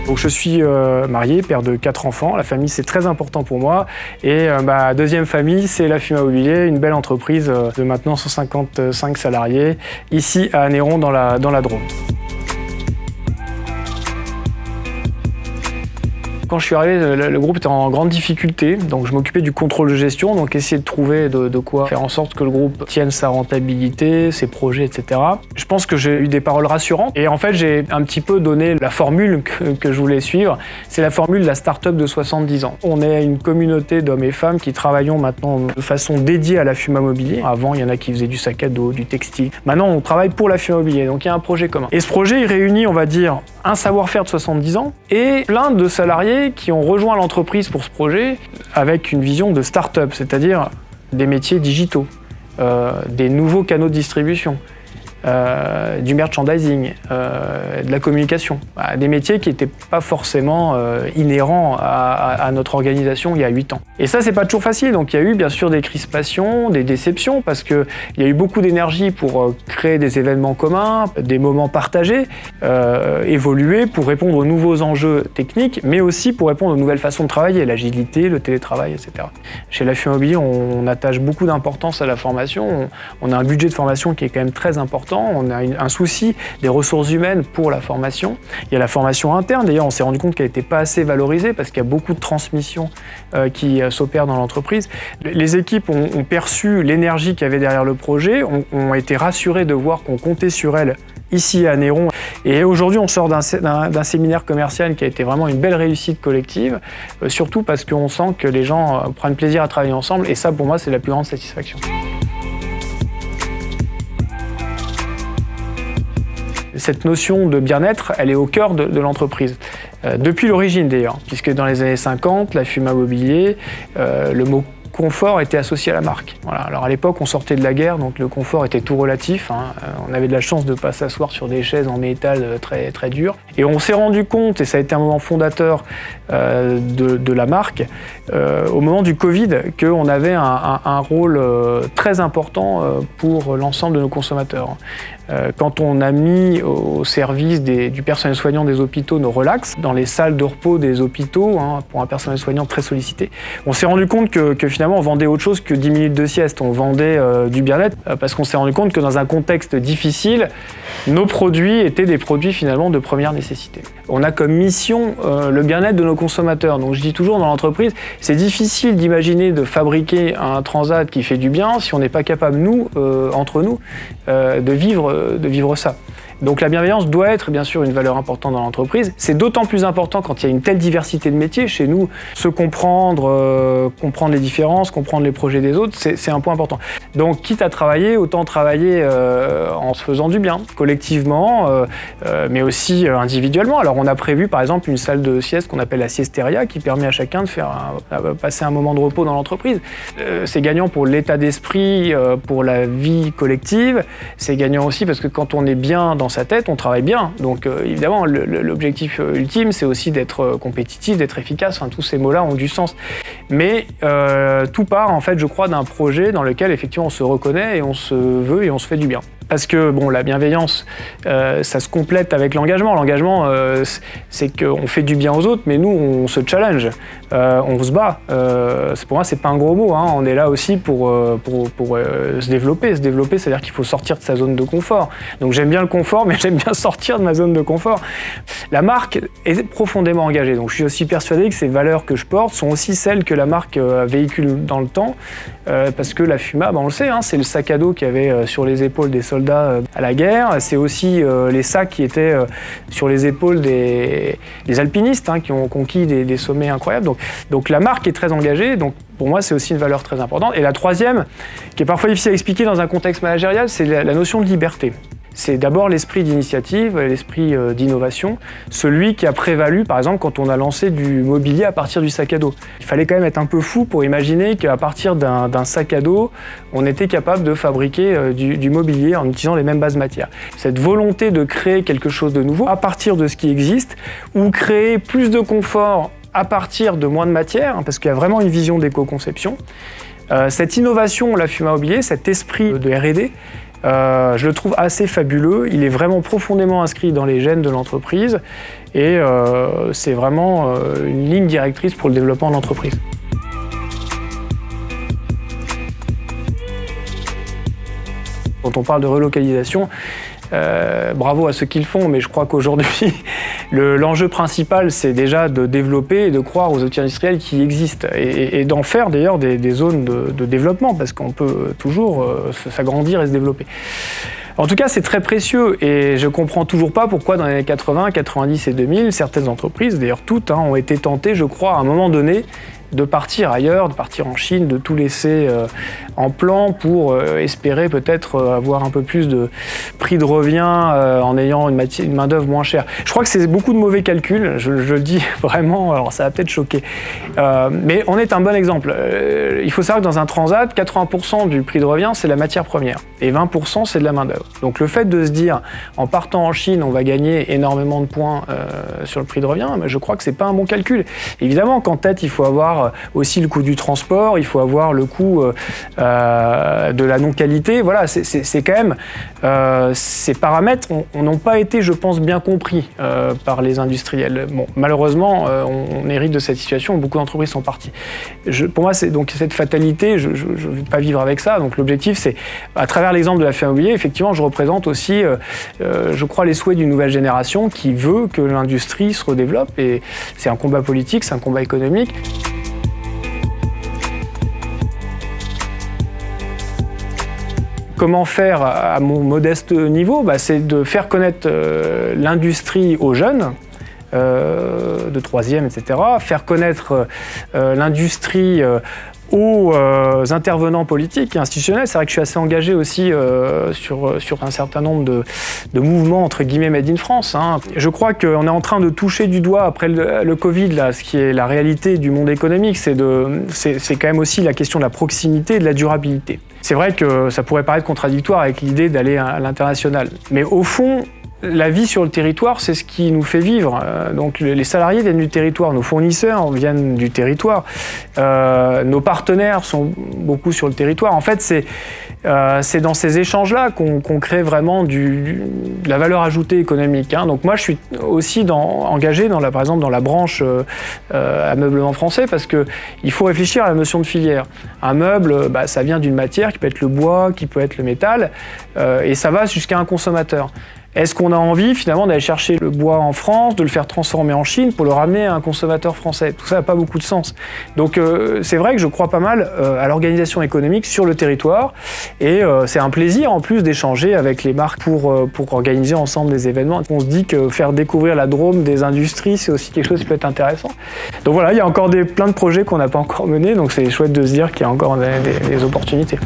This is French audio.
Donc je suis marié, père de 4 enfants. La famille, c'est très important pour moi. Et ma deuxième famille, c'est la Fuma Mobilier, une belle entreprise de maintenant 155 salariés, ici à Anneyron, dans la Drôme. Quand je suis arrivé, le groupe était en grande difficulté, donc je m'occupais du contrôle de gestion, donc essayer de trouver de quoi faire en sorte que le groupe tienne sa rentabilité, ses projets, etc. Je pense que j'ai eu des paroles rassurantes et en fait j'ai un petit peu donné la formule que je voulais suivre. C'est la formule de la start-up de 70 ans. On est une communauté d'hommes et femmes qui travaillons maintenant de façon dédiée à la Fuma Mobilier. Avant, il y en a qui faisaient du sac à dos, du textile. Maintenant, on travaille pour la Fuma Mobilier, donc il y a un projet commun. Et ce projet, il réunit, on va dire, un savoir-faire de 70 ans et plein de salariés qui ont rejoint l'entreprise pour ce projet avec une vision de start-up, c'est-à-dire des métiers digitaux, des nouveaux canaux de distribution, du merchandising, de la communication, des métiers qui n'étaient pas forcément inhérents à notre organisation il y a 8 ans. Et ça, c'est pas toujours facile, donc il y a eu bien sûr des crispations, des déceptions, parce qu'il y a eu beaucoup d'énergie pour créer des événements communs, des moments partagés, évoluer pour répondre aux nouveaux enjeux techniques, mais aussi pour répondre aux nouvelles façons de travailler, l'agilité, le télétravail, etc. Chez la Fuma Mobilier, on attache beaucoup d'importance à la formation, on a un budget de formation qui est quand même très important. On a un souci des ressources humaines pour la formation. Il y a la formation interne, d'ailleurs on s'est rendu compte qu'elle n'était pas assez valorisée parce qu'il y a beaucoup de transmissions qui s'opèrent dans l'entreprise. Les équipes ont perçu l'énergie qu'il y avait derrière le projet, ont été rassurées de voir qu'on comptait sur elles ici à Anneyron. Et aujourd'hui, on sort d'un séminaire commercial qui a été vraiment une belle réussite collective, surtout parce qu'on sent que les gens prennent plaisir à travailler ensemble et ça pour moi c'est la plus grande satisfaction. Cette notion de bien-être, elle est au cœur de l'entreprise. Depuis l'origine d'ailleurs, puisque dans les années 50, la Fuma Mobilier, le mot confort était associé à la marque. Voilà. Alors à l'époque, on sortait de la guerre, donc le confort était tout relatif. On avait de la chance de ne pas s'asseoir sur des chaises en métal très, très dures. Et on s'est rendu compte, et ça a été un moment fondateur de la marque, au moment du Covid, qu'on avait un rôle très important pour l'ensemble de nos consommateurs. Quand on a mis au service du personnel soignant des hôpitaux nos relax, dans les salles de repos des hôpitaux, pour un personnel soignant très sollicité, on s'est rendu compte que finalement on vendait autre chose que 10 minutes de sieste, on vendait du bien-être, parce qu'on s'est rendu compte que dans un contexte difficile, nos produits étaient des produits finalement de première nécessité. On a comme mission le bien-être de nos consommateurs, donc je dis toujours dans l'entreprise, c'est difficile d'imaginer de fabriquer un transat qui fait du bien si on n'est pas capable, nous, entre nous, de vivre ça. Donc la bienveillance doit être bien sûr une valeur importante dans l'entreprise. C'est d'autant plus important quand il y a une telle diversité de métiers. Chez nous, se comprendre, comprendre les différences, comprendre les projets des autres, c'est un point important. Donc quitte à travailler, autant travailler en se faisant du bien, collectivement, mais aussi individuellement. Alors on a prévu par exemple une salle de sieste qu'on appelle la siesteria qui permet à chacun de passer un moment de repos dans l'entreprise. C'est gagnant pour l'état d'esprit, pour la vie collective. C'est gagnant aussi parce que quand on est bien dans sa tête, on travaille bien. Donc évidemment, l'objectif ultime, c'est aussi d'être compétitif, d'être efficace. Enfin, tous ces mots-là ont du sens. Mais tout part, en fait, je crois, d'un projet dans lequel, effectivement, on se reconnaît et on se veut et on se fait du bien. Parce que bon, la bienveillance, ça se complète avec l'engagement. L'engagement, c'est qu'on fait du bien aux autres, mais nous, on se challenge, on se bat. Pour moi, c'est pas un gros mot. On est là aussi pour se développer. Se développer, c'est-à-dire qu'il faut sortir de sa zone de confort. Donc j'aime bien le confort, mais j'aime bien sortir de ma zone de confort. La marque est profondément engagée. Donc je suis aussi persuadé que ces valeurs que je porte sont aussi celles que la marque véhicule dans le temps. Parce que la Fuma, on le sait, c'est le sac à dos qu'il y avait sur les épaules des soldats à la guerre. C'est aussi les sacs qui étaient sur les épaules des alpinistes qui ont conquis des sommets incroyables. Donc la marque est très engagée. Donc pour moi, c'est aussi une valeur très importante. Et la troisième, qui est parfois difficile à expliquer dans un contexte managérial, c'est la notion de liberté. C'est d'abord l'esprit d'initiative, l'esprit d'innovation, celui qui a prévalu, par exemple, quand on a lancé du mobilier à partir du sac à dos. Il fallait quand même être un peu fou pour imaginer qu'à partir d'un sac à dos, on était capable de fabriquer du mobilier en utilisant les mêmes bases matières. Cette volonté de créer quelque chose de nouveau à partir de ce qui existe, ou créer plus de confort à partir de moins de matière, parce qu'il y a vraiment une vision d'éco-conception. Cette innovation, la Fuma Mobilier, cet esprit de R&D, je le trouve assez fabuleux. Il est vraiment profondément inscrit dans les gènes de l'entreprise et c'est vraiment une ligne directrice pour le développement de l'entreprise. Quand on parle de relocalisation, bravo à ceux qui le font, mais je crois qu'aujourd'hui, l'enjeu principal, c'est déjà de développer et de croire aux outils industriels qui existent et d'en faire d'ailleurs des zones de développement, parce qu'on peut toujours s'agrandir et se développer. En tout cas, c'est très précieux et je ne comprends toujours pas pourquoi dans les années 80, 90 et 2000, certaines entreprises, d'ailleurs toutes, ont été tentées, je crois, à un moment donné, de partir ailleurs, de partir en Chine, de tout laisser en plan pour espérer peut-être avoir un peu plus de prix de revient en ayant une main-d'œuvre moins chère. Je crois que c'est beaucoup de mauvais calculs, je le dis vraiment, alors ça va peut-être choquer. Mais on est un bon exemple. Il faut savoir que dans un transat, 80% du prix de revient, c'est la matière première et 20% c'est de la main-d'œuvre. Donc le fait de se dire, en partant en Chine, on va gagner énormément de points sur le prix de revient, je crois que c'est pas un bon calcul. Évidemment qu'en tête, il faut avoir aussi le coût du transport, il faut avoir le coût de la non-qualité. Voilà, c'est quand même... ces paramètres n'ont pas été, je pense, bien compris par les industriels. Bon, malheureusement, on hérite de cette situation où beaucoup d'entreprises sont parties. Pour moi, c'est donc cette fatalité, je ne veux pas vivre avec ça. Donc l'objectif, c'est, à travers l'exemple de la firme immobilière, effectivement, je représente aussi, je crois, les souhaits d'une nouvelle génération qui veut que l'industrie se redéveloppe. Et c'est un combat politique, c'est un combat économique. Comment faire à mon modeste niveau ? C'est de faire connaître l'industrie aux jeunes, de troisième, etc. Faire connaître l'industrie aux intervenants politiques et institutionnels. C'est vrai que je suis assez engagé aussi sur un certain nombre de mouvements entre guillemets made in France. Je crois qu'on est en train de toucher du doigt après le Covid, là, ce qui est la réalité du monde économique, c'est quand même aussi la question de la proximité et de la durabilité. C'est vrai que ça pourrait paraître contradictoire avec l'idée d'aller à l'international, mais au fond, la vie sur le territoire, c'est ce qui nous fait vivre. Donc les salariés viennent du territoire, nos fournisseurs viennent du territoire, nos partenaires sont beaucoup sur le territoire. En fait, c'est dans ces échanges-là qu'on crée vraiment de la valeur ajoutée économique. Donc moi, je suis aussi engagé, par exemple, dans la branche ameublement français, parce qu'il faut réfléchir à la notion de filière. Un meuble, ça vient d'une matière qui peut être le bois, qui peut être le métal, et ça va jusqu'à un consommateur. Est-ce qu'on a envie finalement d'aller chercher le bois en France, de le faire transformer en Chine pour le ramener à un consommateur français ? Tout ça n'a pas beaucoup de sens. Donc c'est vrai que je crois pas mal à l'organisation économique sur le territoire et c'est un plaisir en plus d'échanger avec les marques pour organiser ensemble des événements. On se dit que faire découvrir la Drôme des industries, c'est aussi quelque chose qui peut être intéressant. Donc voilà, il y a encore plein de projets qu'on n'a pas encore menés, donc c'est chouette de se dire qu'il y a encore des opportunités.